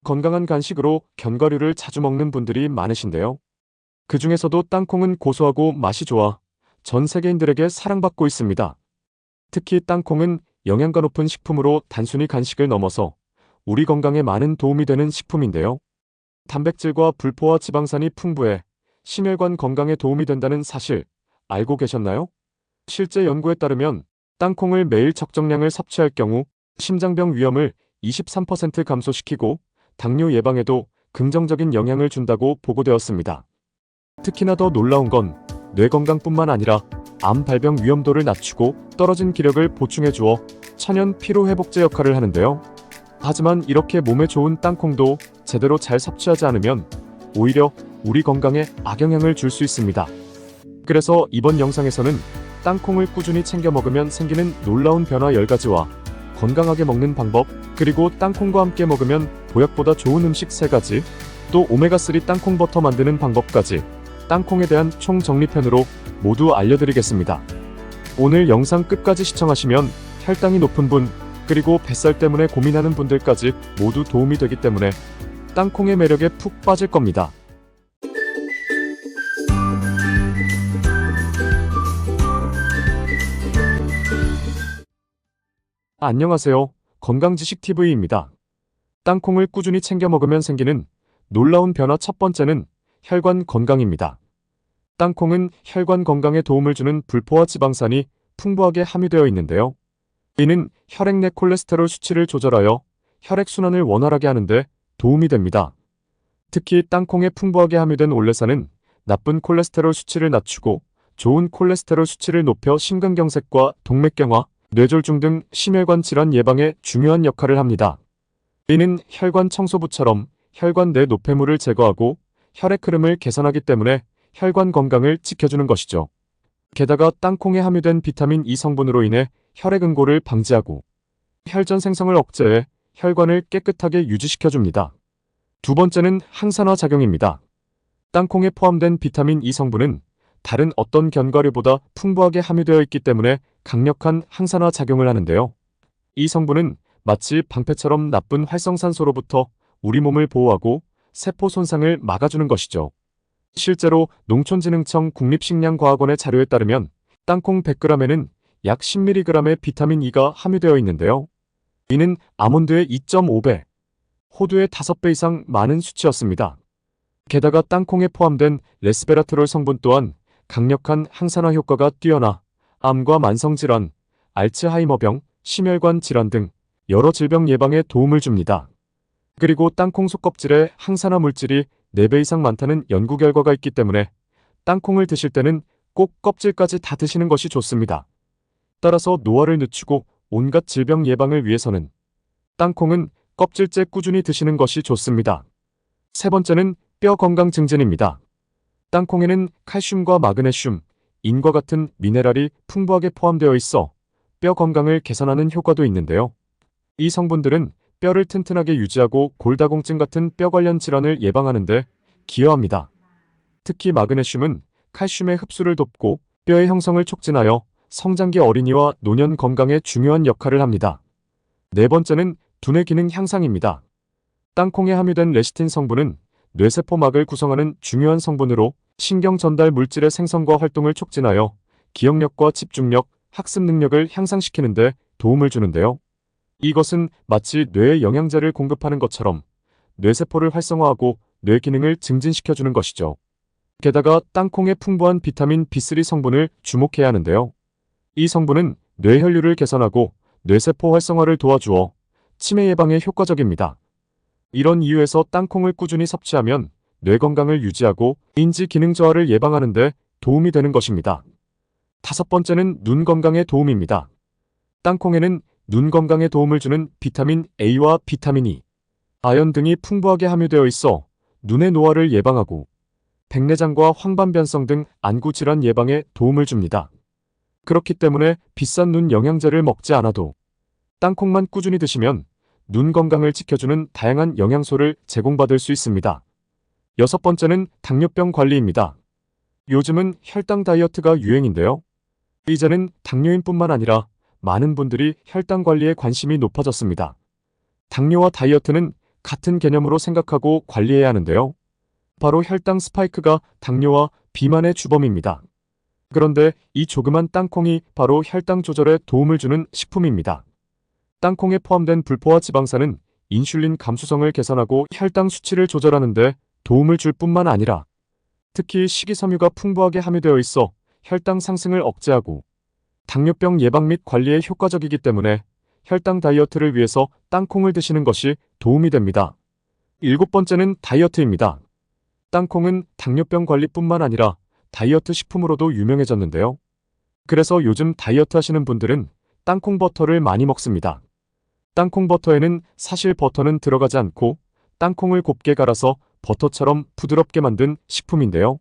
건강한 간식으로 견과류를 자주 먹는 분들이 많으신데요. 그 중에서도 땅콩은 고소하고 맛이 좋아 전 세계인들에게 사랑받고 있습니다. 특히 땅콩은 영양가 높은 식품으로 단순히 간식을 넘어서 우리 건강에 많은 도움이 되는 식품인데요. 단백질과 불포화 지방산이 풍부해 심혈관 건강에 도움이 된다는 사실 알고 계셨나요? 실제 연구에 따르면 땅콩을 매일 적정량을 섭취할 경우 심장병 위험을 23% 감소시키고 당뇨 예방에도 긍정적인 영향을 준다고 보고되었습니다. 특히나 더 놀라운 건 뇌 건강뿐만 아니라 암 발병 위험도를 낮추고 떨어진 기력을 보충해 주어 천연 피로 회복제 역할을 하는데요. 하지만 이렇게 몸에 좋은 땅콩도 제대로 잘 섭취하지 않으면 오히려 우리 건강에 악영향을 줄 수 있습니다. 그래서 이번 영상에서는 땅콩을 꾸준히 챙겨 먹으면 생기는 놀라운 변화 10가지와 건강하게 먹는 방법, 그리고 땅콩과 함께 먹으면 보약보다 좋은 음식 3가지, 또 오메가3 땅콩 버터 만드는 방법까지 땅콩에 대한 총정리편으로 모두 알려드리겠습니다. 오늘 영상 끝까지 시청하시면 혈당이 높은 분, 그리고 뱃살 때문에 고민하는 분들까지 모두 도움이 되기 때문에 땅콩의 매력에 푹 빠질 겁니다. 안녕하세요. 건강지식TV입니다. 땅콩을 꾸준히 챙겨 먹으면 생기는 놀라운 변화 첫 번째는 혈관 건강입니다. 땅콩은 혈관 건강에 도움을 주는 불포화 지방산이 풍부하게 함유되어 있는데요. 이는 혈액 내 콜레스테롤 수치를 조절하여 혈액순환을 원활하게 하는데 도움이 됩니다. 특히 땅콩에 풍부하게 함유된 올레산은 나쁜 콜레스테롤 수치를 낮추고 좋은 콜레스테롤 수치를 높여 심근경색과 동맥경화, 뇌졸중 등 심혈관 질환 예방에 중요한 역할을 합니다. 이는 혈관 청소부처럼 혈관 내 노폐물을 제거하고 혈액 흐름을 개선하기 때문에 혈관 건강을 지켜주는 것이죠. 게다가 땅콩에 함유된 비타민 E 성분으로 인해 혈액 응고를 방지하고 혈전 생성을 억제해 혈관을 깨끗하게 유지시켜줍니다. 두 번째는 항산화 작용입니다. 땅콩에 포함된 비타민 E 성분은 다른 어떤 견과류보다 풍부하게 함유되어 있기 때문에 강력한 항산화 작용을 하는데요. 이 성분은 마치 방패처럼 나쁜 활성산소로부터 우리 몸을 보호하고 세포 손상을 막아주는 것이죠. 실제로 농촌진흥청 국립식량과학원의 자료에 따르면 땅콩 100g에는 약 10mg의 비타민 E가 함유되어 있는데요. 이는 아몬드의 2.5배, 호두의 5배 이상 많은 수치였습니다. 게다가 땅콩에 포함된 레스베라트롤 성분 또한 강력한 항산화 효과가 뛰어나 암과 만성질환, 알츠하이머병, 심혈관 질환 등 여러 질병 예방에 도움을 줍니다. 그리고 땅콩 속껍질에 항산화 물질이 4배 이상 많다는 연구 결과가 있기 때문에 땅콩을 드실 때는 꼭 껍질까지 다 드시는 것이 좋습니다. 따라서 노화를 늦추고 온갖 질병 예방을 위해서는 땅콩은 껍질째 꾸준히 드시는 것이 좋습니다. 세 번째는 뼈 건강 증진입니다. 땅콩에는 칼슘과 마그네슘, 인과 같은 미네랄이 풍부하게 포함되어 있어 뼈 건강을 개선하는 효과도 있는데요. 이 성분들은 뼈를 튼튼하게 유지하고 골다공증 같은 뼈 관련 질환을 예방하는 데 기여합니다. 특히 마그네슘은 칼슘의 흡수를 돕고 뼈의 형성을 촉진하여 성장기 어린이와 노년 건강에 중요한 역할을 합니다. 네 번째는 두뇌 기능 향상입니다. 땅콩에 함유된 레시틴 성분은 뇌세포막을 구성하는 중요한 성분으로 신경 전달 물질의 생성과 활동을 촉진하여 기억력과 집중력, 학습 능력을 향상시키는 데 도움을 주는데요. 이것은 마치 뇌에 영양제를 공급하는 것처럼 뇌세포를 활성화하고 뇌 기능을 증진시켜주는 것이죠. 게다가 땅콩에 풍부한 비타민 B3 성분을 주목해야 하는데요. 이 성분은 뇌 혈류를 개선하고 뇌세포 활성화를 도와주어 치매 예방에 효과적입니다. 이런 이유에서 땅콩을 꾸준히 섭취하면 뇌 건강을 유지하고 인지 기능 저하를 예방하는 데 도움이 되는 것입니다. 다섯 번째는 눈 건강에 도움입니다. 땅콩에는 눈 건강에 도움을 주는 비타민 A와 비타민 E, 아연 등이 풍부하게 함유되어 있어 눈의 노화를 예방하고 백내장과 황반변성 등 안구 질환 예방에 도움을 줍니다. 그렇기 때문에 비싼 눈 영양제를 먹지 않아도 땅콩만 꾸준히 드시면 눈 건강을 지켜주는 다양한 영양소를 제공받을 수 있습니다. 여섯 번째는 당뇨병 관리입니다. 요즘은 혈당 다이어트가 유행인데요. 이제는 당뇨인뿐만 아니라 많은 분들이 혈당 관리에 관심이 높아졌습니다. 당뇨와 다이어트는 같은 개념으로 생각하고 관리해야 하는데요. 바로 혈당 스파이크가 당뇨와 비만의 주범입니다. 그런데 이 조그만 땅콩이 바로 혈당 조절에 도움을 주는 식품입니다. 땅콩에 포함된 불포화 지방산은 인슐린 감수성을 개선하고 혈당 수치를 조절하는 데 도움을 줄 뿐만 아니라 특히 식이섬유가 풍부하게 함유되어 있어 혈당 상승을 억제하고 당뇨병 예방 및 관리에 효과적이기 때문에 혈당 다이어트를 위해서 땅콩을 드시는 것이 도움이 됩니다. 7번째는 다이어트입니다. 땅콩은 당뇨병 관리뿐만 아니라 다이어트 식품으로도 유명해졌는데요. 그래서 요즘 다이어트 하시는 분들은 땅콩 버터를 많이 먹습니다. 땅콩 버터에는 사실 버터는 들어가지 않고 땅콩을 곱게 갈아서 버터처럼 부드럽게 만든 식품인데요.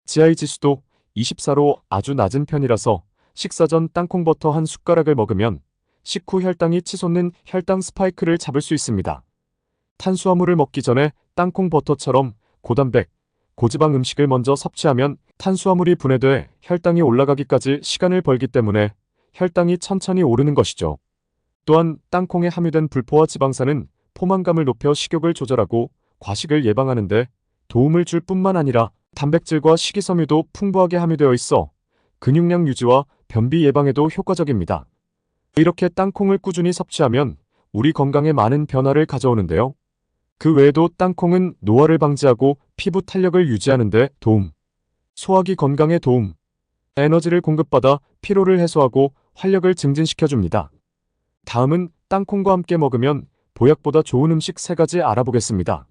GI 지수도 24로 아주 낮은 편이라서 식사 전 땅콩 버터 한 숟가락을 먹으면 식후 혈당이 치솟는 혈당 스파이크를 잡을 수 있습니다. 탄수화물을 먹기 전에 땅콩 버터처럼 고단백, 고지방 음식을 먼저 섭취하면 탄수화물이 분해돼 혈당이 올라가기까지 시간을 벌기 때문에 혈당이 천천히 오르는 것이죠. 또한 땅콩에 함유된 불포화 지방산은 포만감을 높여 식욕을 조절하고 과식을 예방하는 데 도움을 줄 뿐만 아니라 단백질과 식이섬유도 풍부하게 함유되어 있어 근육량 유지와 변비 예방에도 효과적입니다. 이렇게 땅콩을 꾸준히 섭취하면 우리 건강에 많은 변화를 가져오는데요. 그 외에도 땅콩은 노화를 방지하고 피부 탄력을 유지하는 데 도움, 소화기 건강에 도움, 에너지를 공급받아 피로를 해소하고 활력을 증진시켜줍니다. 다음은 땅콩과 함께 먹으면 보약보다 좋은 음식 3가지 알아보겠습니다.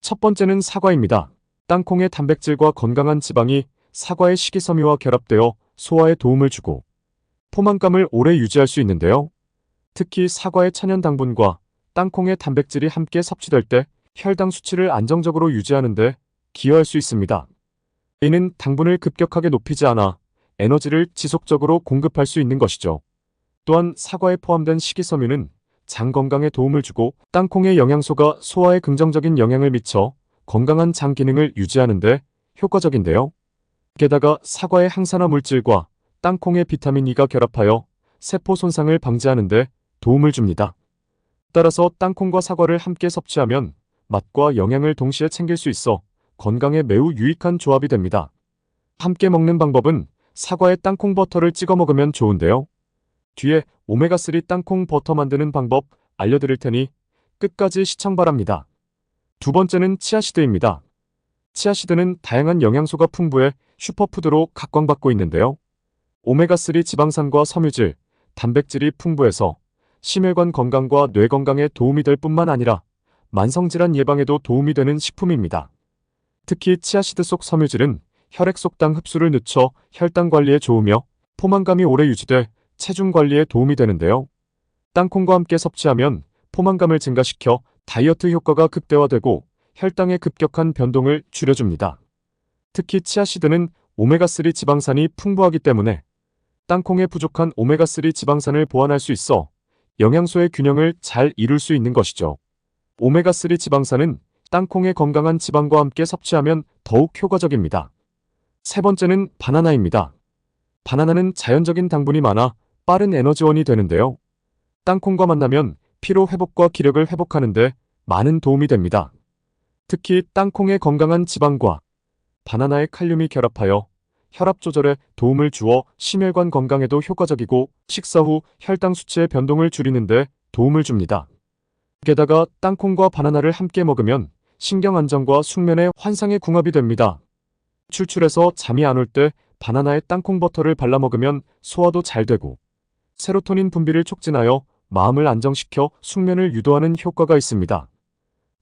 첫 번째는 사과입니다. 땅콩의 단백질과 건강한 지방이 사과의 식이섬유와 결합되어 소화에 도움을 주고 포만감을 오래 유지할 수 있는데요. 특히 사과의 천연 당분과 땅콩의 단백질이 함께 섭취될 때 혈당 수치를 안정적으로 유지하는 데 기여할 수 있습니다. 이는 당분을 급격하게 높이지 않아 에너지를 지속적으로 공급할 수 있는 것이죠. 또한 사과에 포함된 식이섬유는 장 건강에 도움을 주고 땅콩의 영양소가 소화에 긍정적인 영향을 미쳐 건강한 장 기능을 유지하는 데 효과적인데요. 게다가 사과의 항산화 물질과 땅콩의 비타민 E가 결합하여 세포 손상을 방지하는 데 도움을 줍니다. 따라서 땅콩과 사과를 함께 섭취하면 맛과 영양을 동시에 챙길 수 있어 건강에 매우 유익한 조합이 됩니다. 함께 먹는 방법은 사과에 땅콩 버터를 찍어 먹으면 좋은데요. 뒤에 오메가3 땅콩 버터 만드는 방법 알려드릴 테니 끝까지 시청 바랍니다. 두 번째는 치아시드입니다. 치아시드는 다양한 영양소가 풍부해 슈퍼푸드로 각광받고 있는데요. 오메가3 지방산과 섬유질, 단백질이 풍부해서 심혈관 건강과 뇌 건강에 도움이 될 뿐만 아니라 만성질환 예방에도 도움이 되는 식품입니다. 특히 치아시드 속 섬유질은 혈액 속 당 흡수를 늦춰 혈당 관리에 좋으며 포만감이 오래 유지돼 체중 관리에 도움이 되는데요. 땅콩과 함께 섭취하면 포만감을 증가시켜 다이어트 효과가 극대화되고 혈당의 급격한 변동을 줄여줍니다. 특히 치아시드는 오메가3 지방산이 풍부하기 때문에 땅콩에 부족한 오메가3 지방산을 보완할 수 있어 영양소의 균형을 잘 이룰 수 있는 것이죠. 오메가3 지방산은 땅콩의 건강한 지방과 함께 섭취하면 더욱 효과적입니다. 세 번째는 바나나입니다. 바나나는 자연적인 당분이 많아 빠른 에너지원이 되는데요. 땅콩과 만나면 피로 회복과 기력을 회복하는 데 많은 도움이 됩니다. 특히 땅콩의 건강한 지방과 바나나의 칼륨이 결합하여 혈압 조절에 도움을 주어 심혈관 건강에도 효과적이고 식사 후 혈당 수치의 변동을 줄이는 데 도움을 줍니다. 게다가 땅콩과 바나나를 함께 먹으면 신경 안정과 숙면의 환상의 궁합이 됩니다. 출출해서 잠이 안 올 때 바나나에 땅콩 버터를 발라 먹으면 소화도 잘 되고 세로토닌 분비를 촉진하여 마음을 안정시켜 숙면을 유도하는 효과가 있습니다.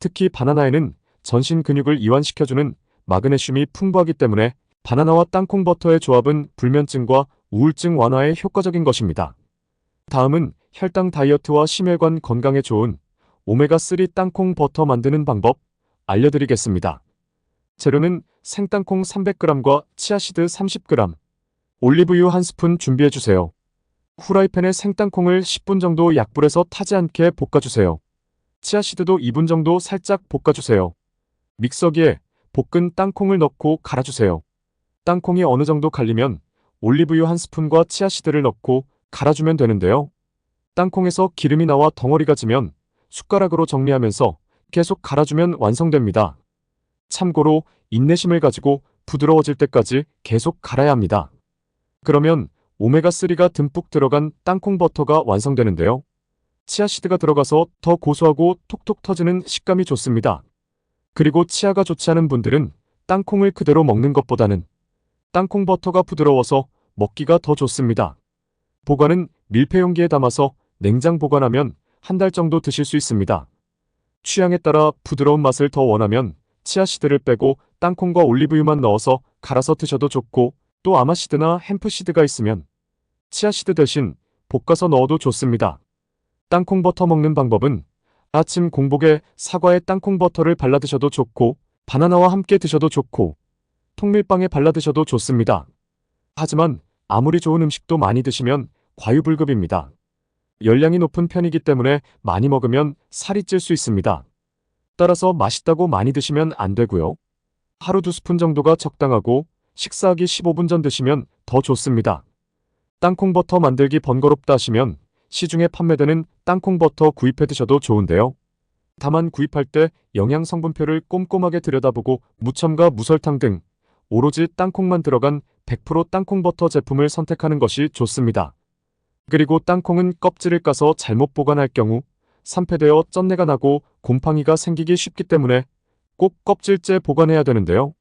특히 바나나에는 전신 근육을 이완시켜주는 마그네슘이 풍부하기 때문에 바나나와 땅콩 버터의 조합은 불면증과 우울증 완화에 효과적인 것입니다. 다음은 혈당 다이어트와 심혈관 건강에 좋은 오메가3 땅콩 버터 만드는 방법 알려드리겠습니다. 재료는 생땅콩 300g과 치아시드 30g, 올리브유 1스푼 준비해주세요. 후라이팬에 생땅콩을 10분 정도 약불에서 타지 않게 볶아주세요. 치아시드도 2분 정도 살짝 볶아주세요. 믹서기에 볶은 땅콩을 넣고 갈아주세요. 땅콩이 어느 정도 갈리면 올리브유 1스푼과 치아시드를 넣고 갈아주면 되는데요. 땅콩에서 기름이 나와 덩어리가 지면 숟가락으로 정리하면서 계속 갈아주면 완성됩니다. 참고로 인내심을 가지고 부드러워질 때까지 계속 갈아야 합니다. 그러면 오메가3가 듬뿍 들어간 땅콩 버터가 완성되는데요. 치아씨드가 들어가서 더 고소하고 톡톡 터지는 식감이 좋습니다. 그리고 치아가 좋지 않은 분들은 땅콩을 그대로 먹는 것보다는 땅콩 버터가 부드러워서 먹기가 더 좋습니다. 보관은 밀폐 용기에 담아서 냉장 보관하면 한 달 정도 드실 수 있습니다. 취향에 따라 부드러운 맛을 더 원하면 치아씨드를 빼고 땅콩과 올리브유만 넣어서 갈아서 드셔도 좋고, 또 아마씨드나 햄프씨드가 있으면 치아씨드 대신 볶아서 넣어도 좋습니다. 땅콩 버터 먹는 방법은 아침 공복에 사과에 땅콩 버터를 발라 드셔도 좋고, 바나나와 함께 드셔도 좋고, 통밀빵에 발라 드셔도 좋습니다. 하지만 아무리 좋은 음식도 많이 드시면 과유불급입니다. 열량이 높은 편이기 때문에 많이 먹으면 살이 찔 수 있습니다. 따라서 맛있다고 많이 드시면 안 되고요. 하루 2스푼 정도가 적당하고 식사하기 15분 전 드시면 더 좋습니다. 땅콩 버터 만들기 번거롭다 하시면 시중에 판매되는 땅콩 버터 구입해 드셔도 좋은데요. 다만 구입할 때 영양 성분표를 꼼꼼하게 들여다보고 무첨가 무설탕 등 오로지 땅콩만 들어간 100% 땅콩 버터 제품을 선택하는 것이 좋습니다. 그리고 땅콩은 껍질을 까서 잘못 보관할 경우 산패되어 쩐내가 나고 곰팡이가 생기기 쉽기 때문에 꼭 껍질째 보관해야 되는데요.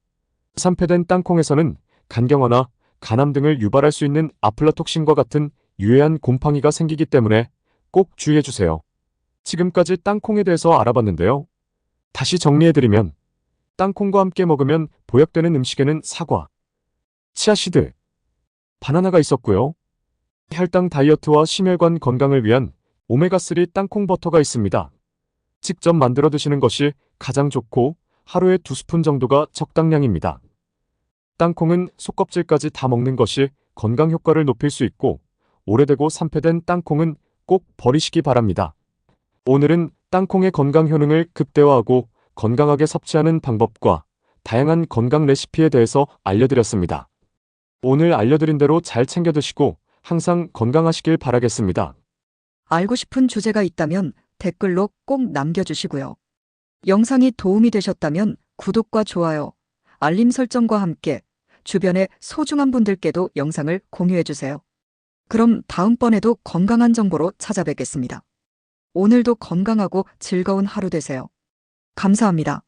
산패된 땅콩에서는 간경화나 간암 등을 유발할 수 있는 아플라톡신과 같은 유해한 곰팡이가 생기기 때문에 꼭 주의해주세요. 지금까지 땅콩에 대해서 알아봤는데요. 다시 정리해드리면 땅콩과 함께 먹으면 보약되는 음식에는 사과, 치아씨드, 바나나가 있었고요. 혈당 다이어트와 심혈관 건강을 위한 오메가3 땅콩 버터가 있습니다. 직접 만들어 드시는 것이 가장 좋고 하루에 2스푼 정도가 적당량입니다. 땅콩은 속껍질까지 다 먹는 것이 건강 효과를 높일 수 있고, 오래되고 산패된 땅콩은 꼭 버리시기 바랍니다. 오늘은 땅콩의 건강 효능을 극대화하고 건강하게 섭취하는 방법과 다양한 건강 레시피에 대해서 알려드렸습니다. 오늘 알려드린 대로 잘 챙겨 드시고 항상 건강하시길 바라겠습니다. 알고 싶은 주제가 있다면 댓글로 꼭 남겨주시고요. 영상이 도움이 되셨다면 구독과 좋아요, 알림 설정과 함께 주변의 소중한 분들께도 영상을 공유해주세요. 그럼 다음번에도 건강한 정보로 찾아뵙겠습니다. 오늘도 건강하고 즐거운 하루 되세요. 감사합니다.